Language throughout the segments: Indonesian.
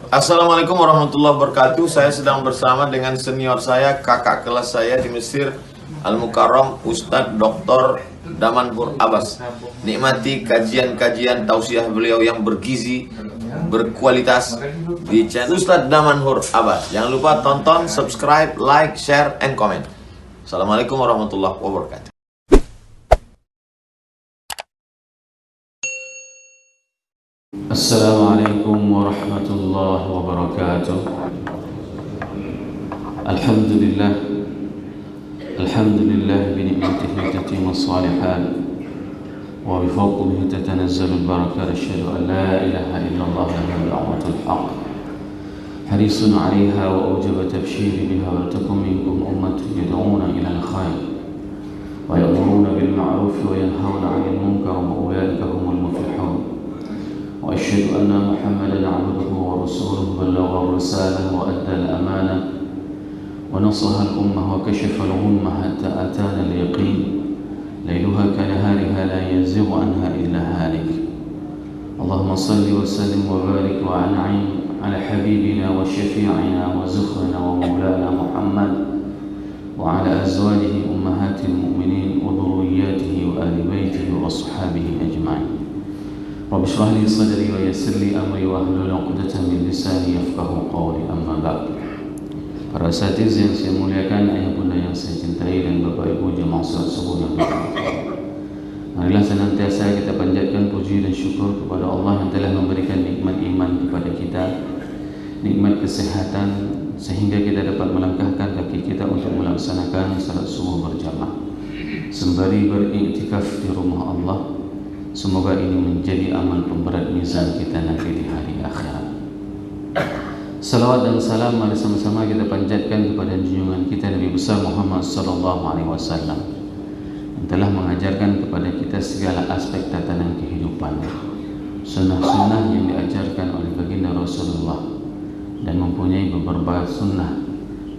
Assalamualaikum warahmatullahi wabarakatuh. Saya sedang bersama dengan senior saya, kakak kelas saya di Mesir, Al-Mukarram, Ustadz Dr. Damanhur Abbas. Nikmati kajian-kajian tausiah beliau yang bergizi, berkualitas di channel Ustadz Damanhur Abbas. Jangan lupa tonton, subscribe, like, share, and comment. Assalamualaikum warahmatullahi wabarakatuh. السلام عليكم ورحمة الله وبركاته. الحمد لله بنعمته تتم الصالحات وبفضله تتنزل البركات. أشهد أن لا إله إلا الله له دعوة الحق حريص عليها وأوجب تبشير بها. ولتكن منكم أمة يدعون إلى الخير ويأمرون بالمعروف وينهون عن المنكر وأولئك هم المفلحون. وأشهد أن محمدا عبده ورسوله بلغ الرسالة وأدى الأمانة ونصح الأمة وكشف الغمة حتى أتانا اليقين ليلها كنهارها لا يزيغ عنها إلا هالك. اللهم صل وسلم وبارك وأنعم على حبيبنا وشفيعنا وزخرنا ومولانا محمد وعلى أزواجه أمهات المؤمنين وذرياته وآل بيته وأصحابه أجمعين. رب اشرح لي صدري ويسر لي أمري واحلل عقدة من لساني يفقهوا قولي. أما بعد. Para asatiz yang saya muliakan, ayah bunda yang saya cintai, dan bapak ibu jemaah salat subuh yang berbahagia. Marilah senantiasa kita panjatkan puji dan syukur kepada Allah yang telah memberikan nikmat iman kepada kita, nikmat kesehatan, sehingga kita dapat melangkahkan kaki kita untuk melaksanakan salat subuh berjamaah sembari beriktikaf di rumah Allah. Semoga ini menjadi amal pemberat mizan kita nanti di hari akhirat. Salawat dan salam mari sama-sama kita panjatkan kepada junjungan kita Nabi besar Muhammad sallallahu alaihi wasallam yang telah mengajarkan kepada kita segala aspek tatanan kehidupan, sunnah-sunnah yang diajarkan oleh baginda Rasulullah, dan mempunyai beberapa sunnah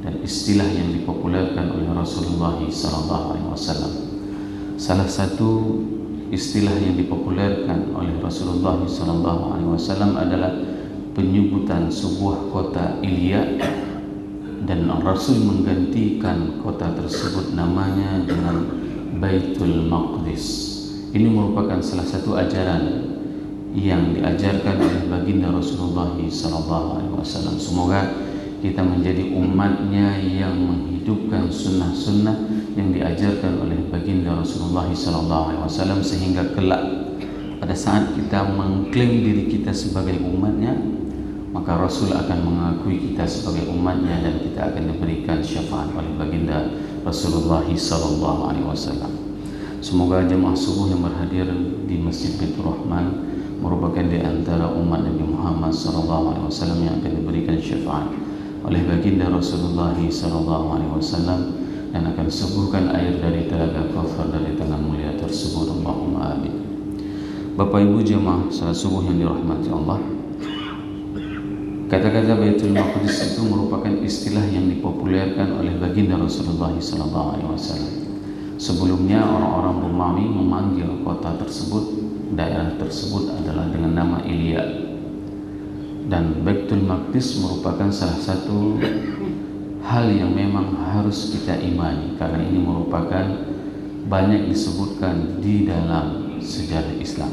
dan istilah yang dipopulerkan oleh Rasulullah sallallahu alaihi wasallam. Salah satu istilah yang dipopulerkan oleh Rasulullah SAW adalah penyebutan sebuah kota Ilya, dan Rasul menggantikan kota tersebut namanya dengan Baitul Maqdis. Ini merupakan salah satu ajaran yang diajarkan oleh baginda Rasulullah SAW. Semoga kita menjadi umatnya yang menghidupkan sunnah-sunnah yang diajarkan oleh baginda Rasulullah SAW, sehingga kelak pada saat kita mengklaim diri kita sebagai umatnya, maka Rasul akan mengakui kita sebagai umatnya dan kita akan diberikan syafaat oleh baginda Rasulullah SAW. Semoga jemaah subuh yang berhadir di Masjid Baitur Rahman merupakan di antara umat Nabi Muhammad SAW yang akan diberikan syafaat oleh baginda Rasulullah SAW, dan akan subuhkan air dari telaga Kautsar dari tangan mulia tersebut. Allahumma amin. Bapak ibu jemaah salat subuh yang dirahmati Allah, kata-kata Baitul Maqdis itu merupakan istilah yang dipopulerkan oleh baginda Rasulullah SAW. Sebelumnya orang-orang Romawi memanggil kota tersebut, daerah tersebut adalah dengan nama Ilya, dan Baitul Maqdis merupakan salah satu hal yang memang harus kita imani, karena ini merupakan banyak disebutkan di dalam sejarah Islam.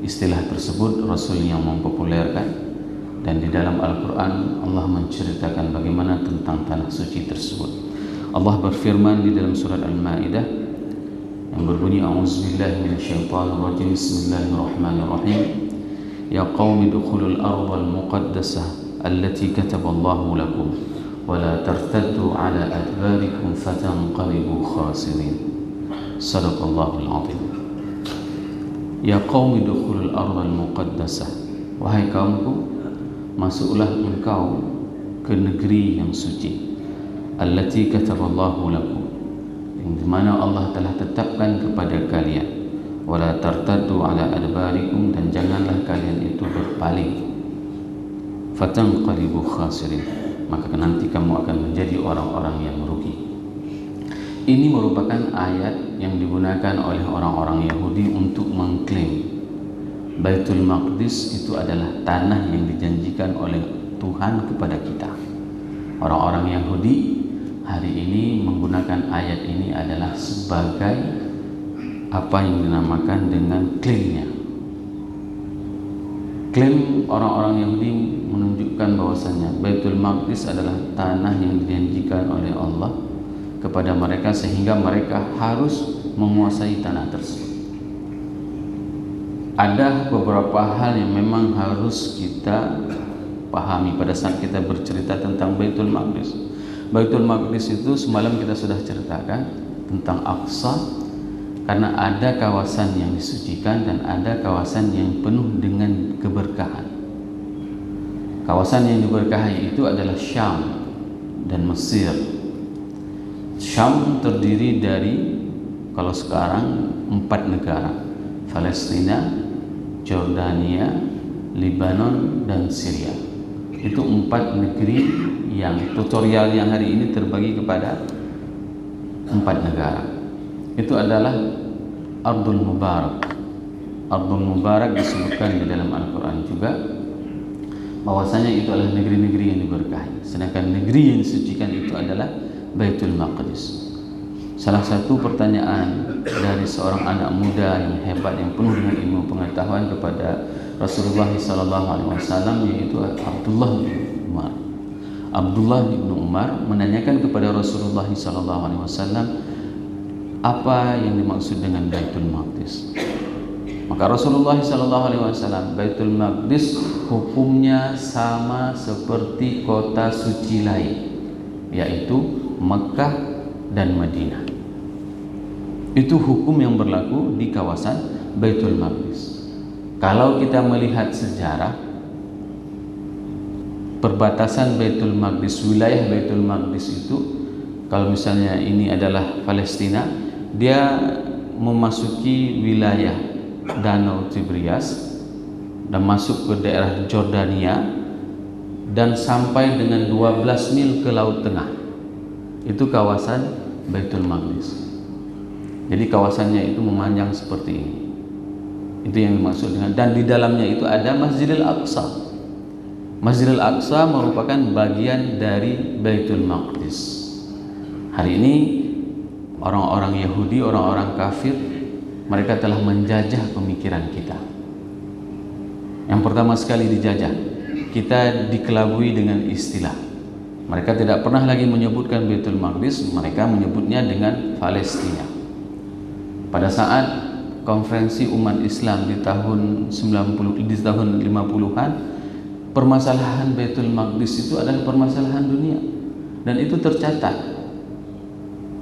Istilah tersebut Rasul yang mempopulerkan, dan di dalam Al-Quran Allah menceritakan bagaimana tentang tanah suci tersebut. Allah berfirman di dalam surat Al-Ma'idah yang berbunyi, A'udzubillahi minasyaitonirrajim, Bismillahirrahmanirrahim. Ya qaumi dukhulul ardhal muqaddasah allati kataballahu lakum ولا ترتدوا على أدباركم فتنقلبوا خاسرين. صدق الله العظيم. Ya qaumi dukhulul ardhal muqaddasah, wahai kaumku, masuklah engkau ke negeri yang suci, allati kataballahu lakum, yang dimana Allah telah tetapkan kepada kalian, wala tartaddu ala adbarikum, dan janganlah kalian itu berpaling, fatanqalibu khasirin, maka nanti kamu akan menjadi orang-orang yang merugi. Ini merupakan ayat yang digunakan oleh orang-orang Yahudi untuk mengklaim Baitul Maqdis itu adalah tanah yang dijanjikan oleh Tuhan kepada kita. Orang-orang Yahudi hari ini menggunakan ayat ini adalah sebagai apa yang dinamakan dengan klaimnya. Klaim orang-orang Yahudi menunjukkan bahwasanya Baitul Maqdis adalah tanah yang dijanjikan oleh Allah kepada mereka, sehingga mereka harus menguasai tanah tersebut. Ada beberapa hal yang memang harus kita pahami pada saat kita bercerita tentang Baitul Maqdis. Baitul Maqdis itu semalam kita sudah ceritakan tentang Aqsa, karena ada kawasan yang disucikan dan ada kawasan yang penuh dengan keberkahan. Kawasan yang diberkahi itu adalah Syam dan Mesir. Syam terdiri dari, kalau sekarang, 4 negara: Palestina, Jordania, Lebanon, dan Syria. Itu 4 negeri yang tutorial yang hari ini terbagi kepada 4 negara. Itu adalah Ardul Mubarak. Ardul Mubarak disebutkan di dalam Al-Quran juga bahwasanya itu adalah negeri-negeri yang diberkahi. Sedangkan negeri yang disucikan itu adalah Baitul Maqdis. Salah satu pertanyaan dari seorang anak muda yang hebat, yang penuh dengan ilmu pengetahuan kepada Rasulullah SAW, yaitu Abdullah bin Umar. Abdullah bin Umar menanyakan kepada Rasulullah SAW apa yang dimaksud dengan Baitul Maqdis. Maka Rasulullah SAW, Baitul Maqdis hukumnya sama seperti kota suci lain, yaitu Mekah dan Madinah. Itu hukum yang berlaku di kawasan Baitul Maqdis. Kalau kita melihat sejarah perbatasan Baitul Maqdis, wilayah Baitul Maqdis itu, kalau misalnya ini adalah Palestina, dia memasuki wilayah Danau Tibrias dan masuk ke daerah Jordania dan sampai dengan 12 mil ke Laut Tengah. Itu kawasan Baitul Maqdis. Jadi kawasannya itu memanjang seperti ini. Itu yang dimaksud dengan, dan di dalamnya itu ada Masjidil Aqsa. Masjidil Aqsa merupakan bagian dari Baitul Maqdis. Hari ini orang-orang Yahudi, orang-orang kafir, mereka telah menjajah pemikiran kita. Yang pertama sekali dijajah, kita dikelabui dengan istilah. Mereka tidak pernah lagi menyebutkan Baitul Maqdis, mereka menyebutnya dengan Palestina. Pada saat konferensi umat Islam di tahun 50-an, permasalahan Baitul Maqdis itu adalah permasalahan dunia, dan itu tercatat.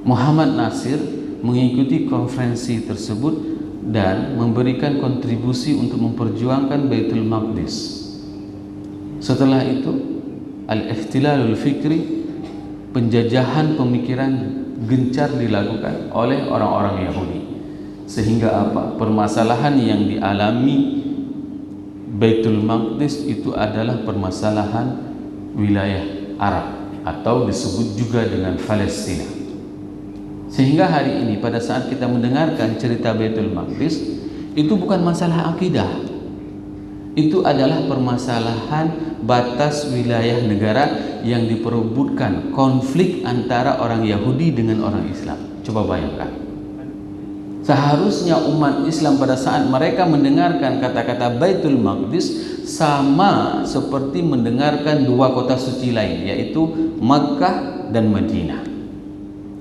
Muhammad Nasir mengikuti konferensi tersebut dan memberikan kontribusi untuk memperjuangkan Baitul Maqdis. Setelah itu al-ihtilalul fikri, penjajahan pemikiran gencar dilakukan oleh orang-orang Yahudi, sehingga apa? Permasalahan yang dialami Baitul Maqdis itu adalah permasalahan wilayah Arab atau disebut juga dengan Palestina. Sehingga hari ini pada saat kita mendengarkan cerita Baitul Maqdis, itu bukan masalah akidah. Itu adalah permasalahan batas wilayah negara yang diperebutkan, konflik antara orang Yahudi dengan orang Islam. Coba bayangkan. Seharusnya umat Islam pada saat mereka mendengarkan kata-kata Baitul Maqdis sama seperti mendengarkan 2 kota suci lain, yaitu Makkah dan Madinah.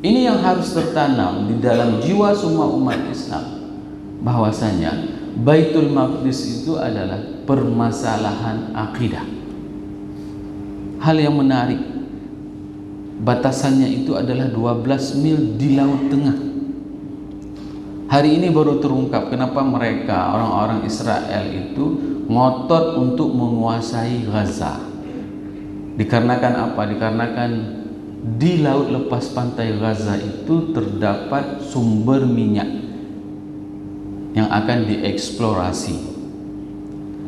Ini yang harus tertanam di dalam jiwa semua umat Islam, bahwasanya Baitul Maqdis itu adalah permasalahan akidah. Hal yang menarik, batasannya itu adalah 12 mil di Laut Tengah. Hari ini baru terungkap kenapa mereka, orang-orang Israel itu ngotot untuk menguasai Gaza. Dikarenakan apa? Dikarenakan di laut lepas pantai Gaza itu terdapat sumber minyak yang akan dieksplorasi.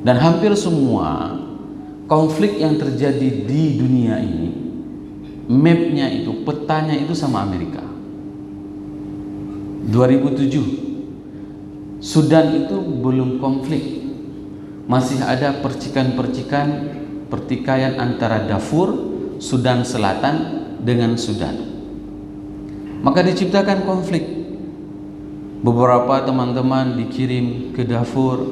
Dan hampir semua konflik yang terjadi di dunia ini, mapnya itu, petanya itu sama Amerika. 2007 Sudan itu belum konflik, masih ada percikan-percikan pertikaian antara Darfur, Sudan Selatan dengan Sudan. Maka diciptakan konflik. Beberapa teman-teman dikirim ke Darfur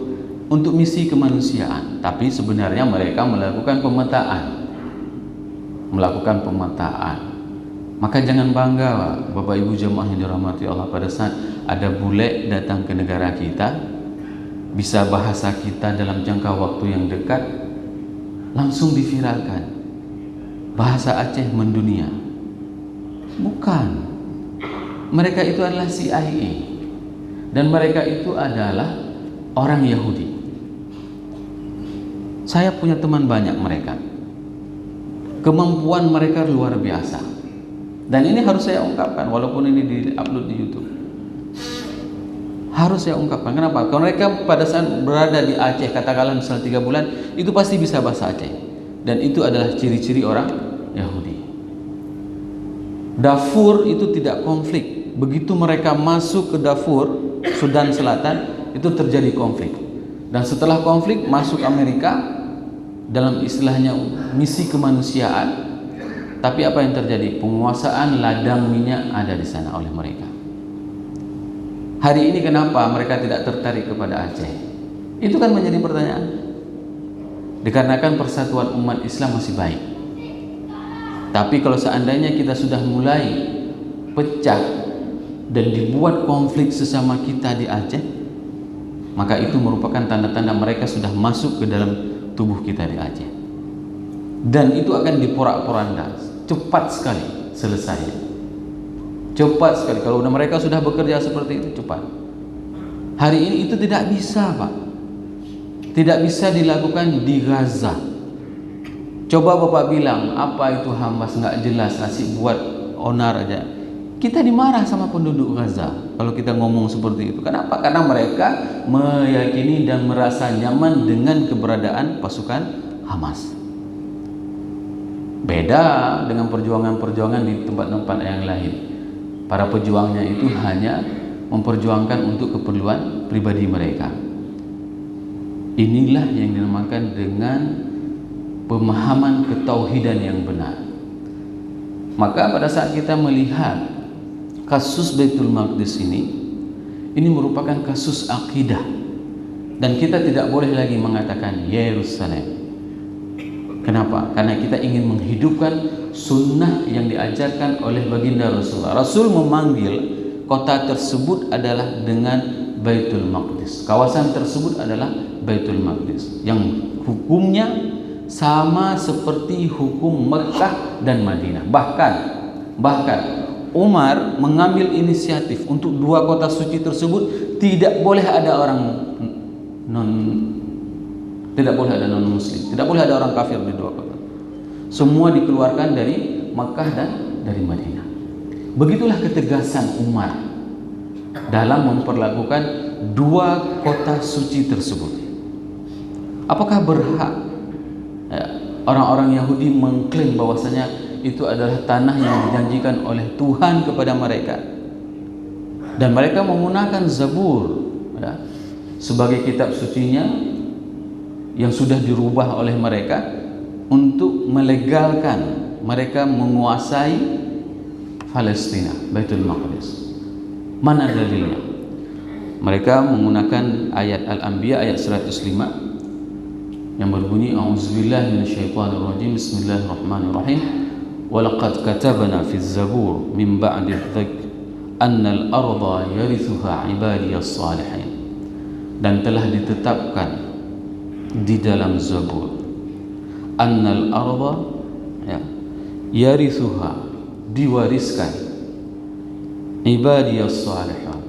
untuk misi kemanusiaan, tapi sebenarnya mereka melakukan pemetaan. Maka jangan bangga Bapak Ibu jemaah yang dirahmati Allah, pada saat ada bule datang ke negara kita, bisa bahasa kita dalam jangka waktu yang dekat, langsung diviralkan. Bahasa Aceh mendunia. Bukan. Mereka itu adalah CIA. Dan mereka itu adalah orang Yahudi. Saya punya teman banyak mereka. Kemampuan mereka luar biasa. Dan ini harus saya ungkapkan, walaupun ini di-upload di YouTube. Harus saya ungkapkan. Kenapa? Karena mereka pada saat berada di Aceh, katakanlah misalnya 3 bulan, itu pasti bisa bahasa Aceh. Dan itu adalah ciri-ciri orang Yahudi. Darfur itu tidak konflik. Begitu mereka masuk ke Darfur, Sudan Selatan, itu terjadi konflik. Dan setelah konflik, masuk Amerika, dalam istilahnya misi kemanusiaan. Tapi apa yang terjadi? Penguasaan ladang minyak ada di sana oleh mereka. Hari ini kenapa mereka tidak tertarik kepada Aceh? Itu kan menjadi pertanyaan. Dikarenakan persatuan umat Islam masih baik. Tapi kalau seandainya kita sudah mulai pecah dan dibuat konflik sesama kita di Aceh, maka itu merupakan tanda-tanda mereka sudah masuk ke dalam tubuh kita di Aceh. Dan itu akan diporak-poranda, cepat sekali selesai. Cepat sekali. Kalau mereka sudah bekerja seperti itu, cepat. Hari ini itu tidak bisa, Pak. Tidak bisa dilakukan di Gaza. Coba Bapak bilang, apa itu Hamas, nggak jelas, asik buat onar aja. Kita dimarah sama penduduk Gaza kalau kita ngomong seperti itu. Kenapa? Karena mereka meyakini dan merasa nyaman dengan keberadaan pasukan Hamas. Beda dengan perjuangan-perjuangan di tempat-tempat yang lain. Para pejuangnya itu hanya memperjuangkan untuk keperluan pribadi mereka. Inilah yang dinamakan dengan pemahaman ketauhidan yang benar. Maka pada saat kita melihat kasus Baitul Maqdis ini merupakan kasus akidah. Dan kita tidak boleh lagi mengatakan Yerusalem. Kenapa? Karena kita ingin menghidupkan sunnah yang diajarkan oleh baginda Rasulullah. Rasul memanggil kota tersebut adalah dengan Baitul Maqdis. Kawasan tersebut adalah Baitul Maqdis, yang hukumnya sama seperti hukum Mekah dan Madinah. Bahkan Umar mengambil inisiatif untuk 2 kota suci tersebut tidak boleh ada orang non muslim, tidak boleh ada orang kafir di 2 kota. Semua dikeluarkan dari Makkah dan dari Madinah. Begitulah ketegasan Umar dalam memperlakukan 2 kota suci tersebut. Apakah berhak orang-orang Yahudi mengklaim bahwasanya itu adalah tanah yang dijanjikan oleh Tuhan kepada mereka? Dan mereka menggunakan Zabur sebagai kitab sucinya yang sudah dirubah oleh mereka untuk melegalkan mereka menguasai Palestina, Baitul Maqdis. Mana dalilnya? Mereka menggunakan ayat Al-Anbiya ayat 105 yang berbunyi a'udzubillahi minasyaitonirrajim, bismillahirrahmanirrahim, walaqad katabna fiz zabur min ba'di dzikr annal arda yarithuha ibadiyas salihin. Dan telah ditetapkan di dalam Zabur annal arda yarithuha, diwariskan ibadiyas salihin,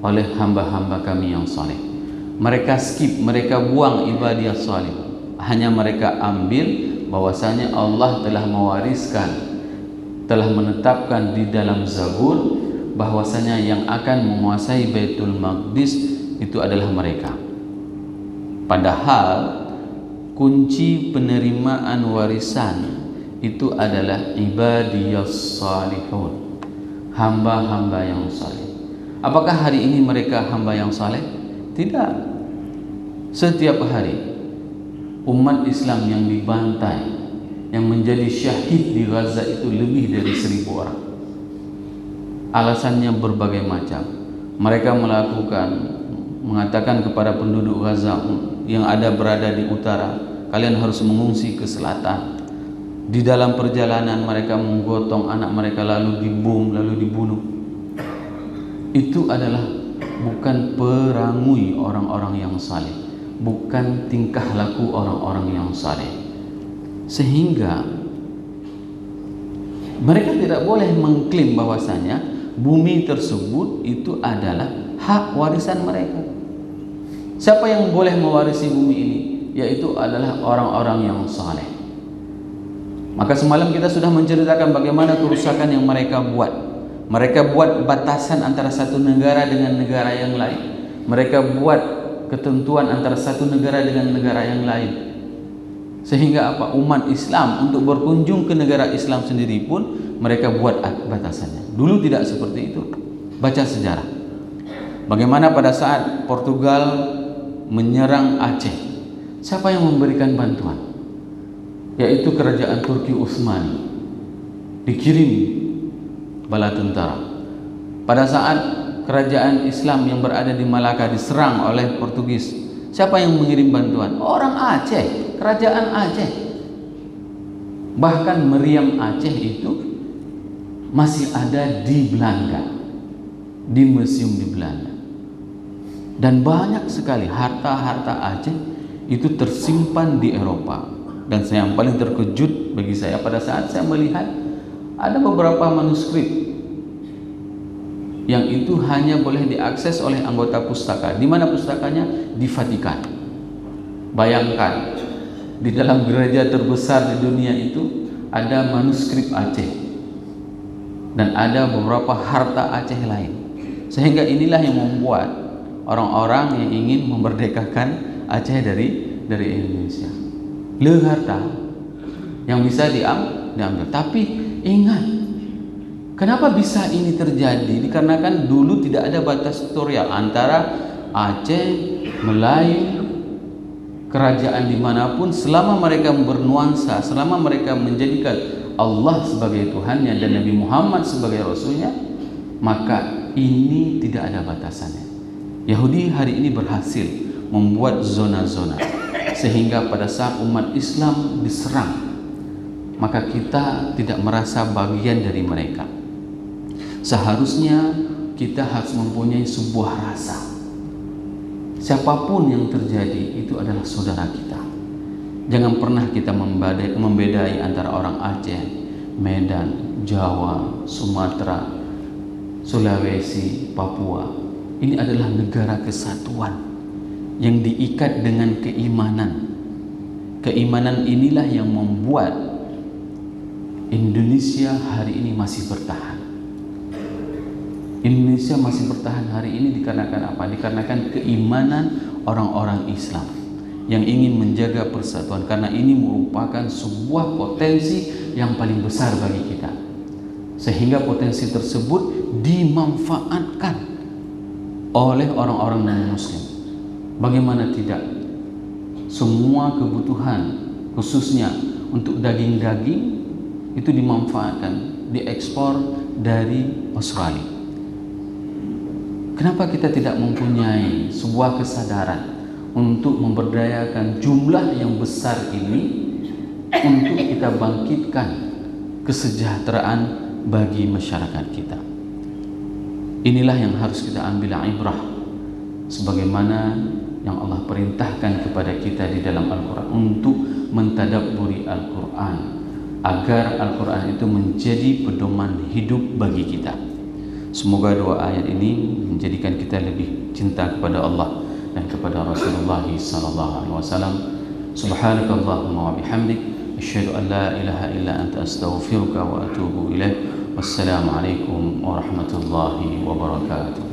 oleh hamba-hamba kami yang saleh. Mereka skip, mereka buang ibadiyas salih. Hanya mereka ambil bahwasanya Allah telah mewariskan, telah menetapkan di dalam Zabur bahwasanya yang akan menguasai Baitul Maqdis itu adalah mereka. Padahal kunci penerimaan warisan itu adalah ibadiyas salihun, hamba-hamba yang saleh. Apakah hari ini mereka hamba yang saleh? Tidak. Setiap hari umat Islam yang dibantai, yang menjadi syahid di Gaza itu lebih dari 1.000 orang. Alasannya berbagai macam. Mereka mengatakan kepada penduduk Gaza yang berada di utara, kalian harus mengungsi ke selatan. Di dalam perjalanan mereka menggotong anak mereka, lalu dibom, lalu dibunuh. Itu adalah bukan perangui orang-orang yang saleh, bukan tingkah laku orang-orang yang saleh. Sehingga mereka tidak boleh mengklaim bahwasanya bumi tersebut itu adalah hak warisan mereka. Siapa yang boleh mewarisi bumi ini? Yaitu adalah orang-orang yang saleh. Maka semalam kita sudah menceritakan bagaimana kerusakan yang mereka buat. Mereka buat batasan antara satu negara dengan negara yang lain. Mereka buat ketentuan antara satu negara dengan negara yang lain. Sehingga apa? Umat Islam untuk berkunjung ke negara Islam sendiri pun mereka buat batasannya. Dulu tidak seperti itu. Baca sejarah. Bagaimana pada saat Portugal menyerang Aceh, siapa yang memberikan bantuan? Yaitu kerajaan Turki Utsmani. Dikirim bala tentara. Pada saat kerajaan Islam yang berada di Malaka diserang oleh Portugis, siapa yang mengirim bantuan? Orang Aceh, kerajaan Aceh. Bahkan meriam Aceh itu masih ada di Belanda, di museum di Belanda. Dan banyak sekali harta-harta Aceh itu tersimpan di Eropa. Dan yang paling terkejut bagi saya pada saat saya melihat ada beberapa manuskrip yang itu hanya boleh diakses oleh anggota pustaka. Di mana pustakanya? Di Vatikan. Bayangkan, di dalam gereja terbesar di dunia itu ada manuskrip Aceh dan ada beberapa harta Aceh lain. Sehingga inilah yang membuat orang-orang yang ingin memerdekakan Aceh dari Indonesia. Harta yang bisa diambil. Tapi ingat, kenapa bisa ini terjadi? Dikarenakan dulu tidak ada batas teritorial antara Aceh, Melayu, kerajaan dimanapun. Selama mereka bernuansa, selama mereka menjadikan Allah sebagai Tuhannya dan Nabi Muhammad sebagai Rasulnya, maka ini tidak ada batasannya. Yahudi hari ini berhasil membuat zona-zona, sehingga pada saat umat Islam diserang, maka kita tidak merasa bagian dari mereka. Seharusnya kita harus mempunyai sebuah rasa. Siapapun yang terjadi itu adalah saudara kita. Jangan pernah kita membedai antara orang Aceh, Medan, Jawa, Sumatera, Sulawesi, Papua. Ini adalah negara kesatuan yang diikat dengan keimanan. Keimanan inilah yang membuat Indonesia hari ini masih bertahan. Indonesia masih bertahan hari ini dikarenakan apa? Dikarenakan keimanan orang-orang Islam yang ingin menjaga persatuan, karena ini merupakan sebuah potensi yang paling besar bagi kita. Sehingga potensi tersebut dimanfaatkan oleh orang-orang non-muslim. Bagaimana tidak? Semua kebutuhan khususnya untuk daging-daging itu dimanfaatkan, diekspor dari Australia. Kenapa kita tidak mempunyai sebuah kesadaran untuk memberdayakan jumlah yang besar ini untuk kita bangkitkan kesejahteraan bagi masyarakat kita? Inilah yang harus kita ambil ibrah, sebagaimana yang Allah perintahkan kepada kita di dalam Al-Quran untuk mentadabburi Al-Quran, agar Al-Quran itu menjadi pedoman hidup bagi kita. Semoga dua ayat ini menjadikan kita lebih cinta kepada Allah dan kepada Rasulullah SAW. Subhanakallahumma wa bihamdik, asyhadu an la ilaha illa anta astaghfiruka wa atubu ilaik. Wassalamualaikum warahmatullahi wabarakatuh.